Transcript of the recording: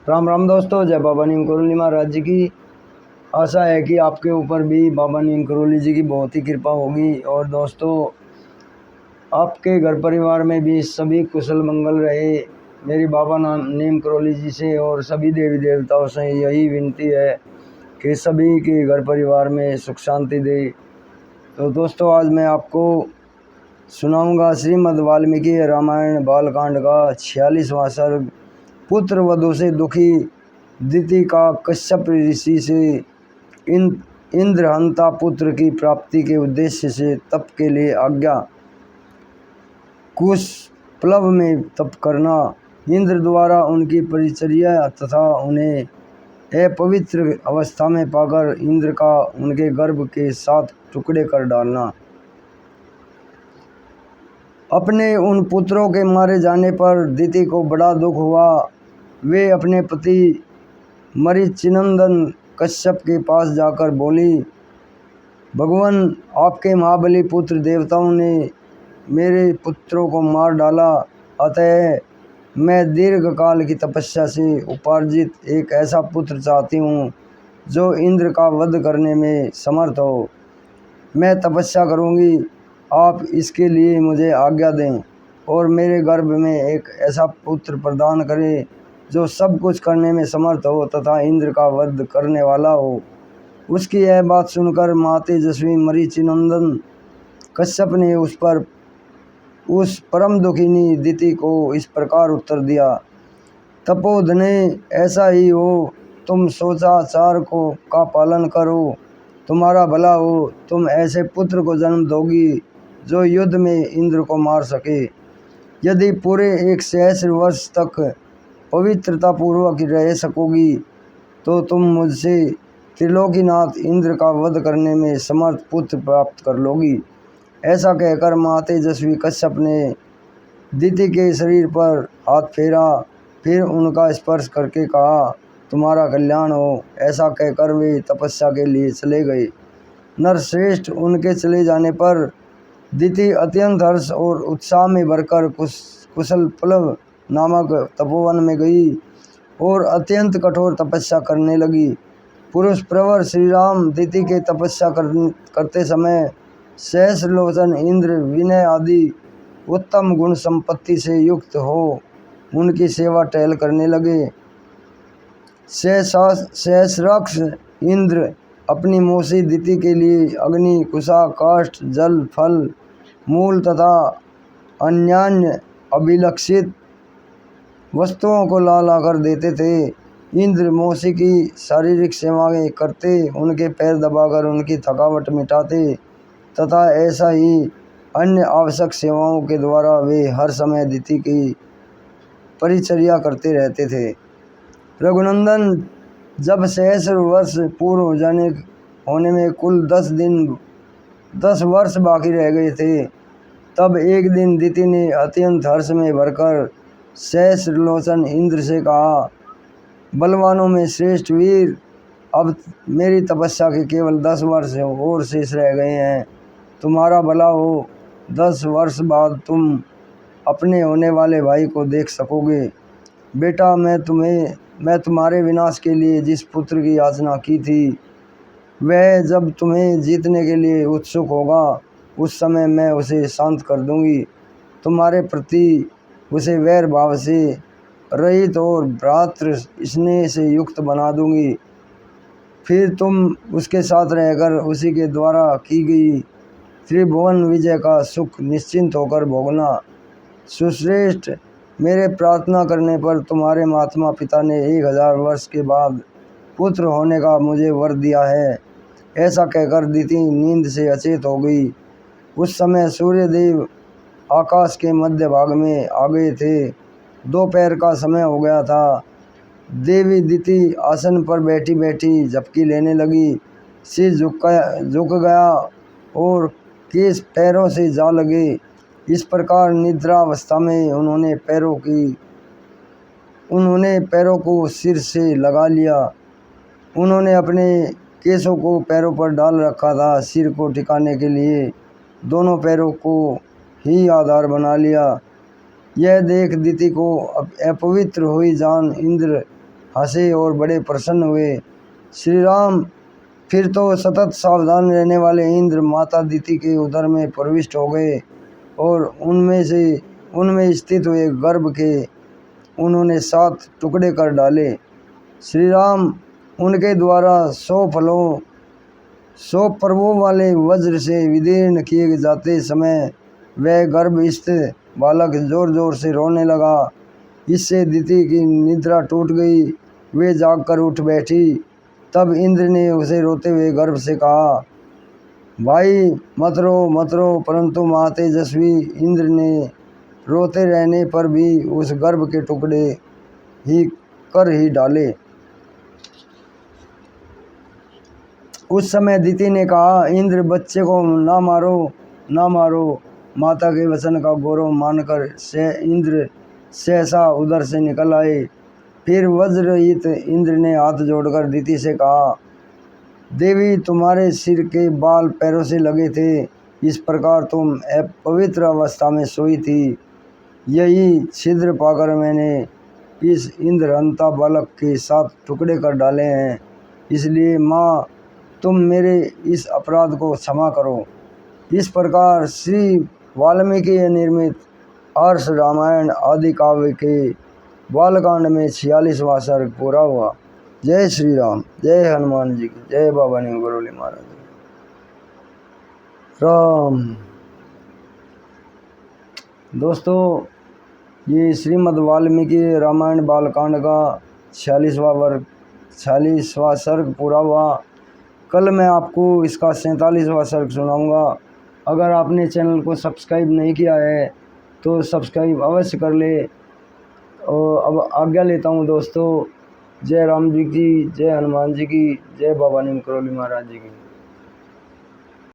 राम राम दोस्तों, जय बाबा नीम करोली महाराज जी की। आशा है कि आपके ऊपर भी बाबा नीम करोली जी की बहुत ही कृपा होगी। और दोस्तों, आपके घर परिवार में भी सभी कुशल मंगल रहे। मेरी बाबा नीम करोली जी से और सभी देवी देवताओं से यही विनती है कि सभी के घर परिवार में सुख शांति दे। तो दोस्तों, आज मैं आपको सुनाऊंगा श्रीमद् वाल्मीकि रामायण बालकांड का 46वां सर्ग। पुत्र वधु से दुखी दिति का कश्यप ऋषि से इंद्रहंता पुत्र की प्राप्ति के उद्देश्य से तप के लिए आज्ञा। कुश प्लव में तप करना। इंद्र द्वारा उनकी परिचर्या तथा उन्हें अपवित्र अवस्था में पाकर इंद्र का उनके गर्भ के 7 टुकड़े कर डालना। अपने उन पुत्रों के मारे जाने पर दिति को बड़ा दुख हुआ। वे अपने पति मरीचिनंदन कश्यप के पास जाकर बोली, भगवान, आपके महाबली पुत्र देवताओं ने मेरे पुत्रों को मार डाला, अतः मैं दीर्घ काल की तपस्या से उपार्जित एक ऐसा पुत्र चाहती हूँ जो इंद्र का वध करने में समर्थ हो। मैं तपस्या करूँगी, आप इसके लिए मुझे आज्ञा दें और मेरे गर्भ में एक ऐसा पुत्र प्रदान करें जो सब कुछ करने में समर्थ हो तथा इंद्र का वध करने वाला हो। उसकी यह बात सुनकर माँ तेजस्वी मरीचिनंदन कश्यप ने उस परम दुखिनी दिति को इस प्रकार उत्तर दिया, तपोधने, ऐसा ही हो, तुम सोचाचार का पालन करो, तुम्हारा भला हो। तुम ऐसे पुत्र को जन्म दोगी जो युद्ध में इंद्र को मार सके। यदि पूरे 1 सहस्र वर्ष तक पवित्रता पूर्वक रह सकोगी तो तुम मुझसे त्रिलोकीनाथ इंद्र का वध करने में समर्थ पुत्र प्राप्त कर लोगी। ऐसा कहकर माँ तेजस्वी कश्यप ने दिति के शरीर पर हाथ फेरा, फिर उनका स्पर्श करके कहा, तुम्हारा कल्याण हो। ऐसा कहकर वे तपस्या के लिए चले गए। नरश्रेष्ठ उनके चले जाने पर दिति अत्यंत हर्ष और उत्साह में भरकर कुशल प्लव नामक तपोवन में गई और अत्यंत कठोर तपस्या करने लगी। पुरुष प्रवर श्री राम दिति के तपस्या करते समय सहस्रलोचन इंद्र विनय आदि उत्तम गुण संपत्ति से युक्त हो उनकी सेवा टहल करने लगे। सहस्राक्ष इंद्र अपनी मौसी दिति के लिए अग्नि, कुशा, काष्ठ, जल, फल, मूल तथा अन्यान्य अभिलक्षित वस्तुओं को ला कर देते थे। इंद्र मौसी की शारीरिक सेवाएं करते, उनके पैर दबाकर उनकी थकावट मिटाते तथा ऐसा ही अन्य आवश्यक सेवाओं के द्वारा वे हर समय दिति की परिचर्या करते रहते थे। रघुनंदन, जब सहस्र वर्ष पूर्ण होने में कुल 10 वर्ष बाकी रह गए थे, तब एक दिन दिति ने अत्यंत हर्ष में भरकर सहस्रलोचन इंद्र से कहा, बलवानों में श्रेष्ठ वीर, अब मेरी तपस्या के केवल 10 वर्ष और शेष रह गए हैं। तुम्हारा भला हो। 10 वर्ष बाद तुम अपने होने वाले भाई को देख सकोगे। बेटा, मैं तुम्हारे विनाश के लिए जिस पुत्र की याचना की थी, वह जब तुम्हें जीतने के लिए उत्सुक होगा, उस समय मैं उसे शांत कर दूंगी। तुम्हारे प्रति उसे वैर भाव से रहित और भ्रातृ स्नेह से युक्त बना दूंगी। फिर तुम उसके साथ रहकर उसी के द्वारा की गई त्रिभुवन विजय का सुख निश्चिंत होकर भोगना। सुश्रेष्ठ, मेरे प्रार्थना करने पर तुम्हारे महात्मा पिता ने 1000 वर्ष के बाद पुत्र होने का मुझे वर दिया है। ऐसा कहकर दिति नींद से अचेत हो गई। उस समय सूर्यदेव आकाश के मध्य भाग में आ गए थे। दोपहर का समय हो गया था। देवी दिति आसन पर बैठी बैठी झपकी लेने लगी। सिर झुक गया और केस पैरों से जा लगे। इस प्रकार निद्रावस्था में उन्होंने पैरों को सिर से लगा लिया। उन्होंने अपने केसों को पैरों पर डाल रखा था। सिर को टिकाने के लिए दोनों पैरों को ही आधार बना लिया। यह देख दिति को अपवित्र हुई जान इंद्र हंसे और बड़े प्रसन्न हुए। श्री राम फिर तो सतत सावधान रहने वाले इंद्र माता दिति के उदर में प्रविष्ट हो गए और उनमें स्थित हुए गर्भ के उन्होंने 7 टुकड़े कर डाले। श्री राम उनके द्वारा 100 पर्वों वाले वज्र से विदीर्ण किए जाते समय वह गर्भस्थ बालक जोर जोर से रोने लगा। इससे दिति की निद्रा टूट गई, वे जागकर उठ बैठी। तब इंद्र ने उसे रोते हुए गर्भ से कहा, भाई मत रो। परंतु महातेजस्वी इंद्र ने रोते रहने पर भी उस गर्भ के टुकड़े ही डाले। उस समय दिति ने कहा, इंद्र बच्चे को ना मारो। माता के वचन का गौरव मानकर इंद्र सहसा उधर से निकल आए। फिर वज्रहित इंद्र ने हाथ जोड़कर दिति से कहा, देवी तुम्हारे सिर के बाल पैरों से लगे थे, इस प्रकार तुम अपवित्र अवस्था में सोई थी। यही छिद्र पाकर मैंने इस इंद्रहंता बालक के 7 टुकड़े कर डाले हैं। इसलिए माँ तुम मेरे इस अपराध को क्षमा करो। इस प्रकार श्री वाल्मीकि निर्मित आर्ष रामायण आदि काव्य के बालकांड में 46वां सर्ग पूरा हुआ। जय श्री राम, जय हनुमान जी की, जय बाबा नीम करोली महाराज जी। राम दोस्तों, ये श्रीमद् वाल्मीकि रामायण बालकांड का 46वां सर्ग पूरा हुआ। कल मैं आपको इसका 47वां सर्ग सुनाऊंगा। अगर आपने चैनल को सब्सक्राइब नहीं किया है तो सब्सक्राइब अवश्य कर ले। और अब आज्ञा लेता हूँ दोस्तों। जय राम जी की, जय हनुमान जी की, जय बाबा नीम करोली महाराज जी की।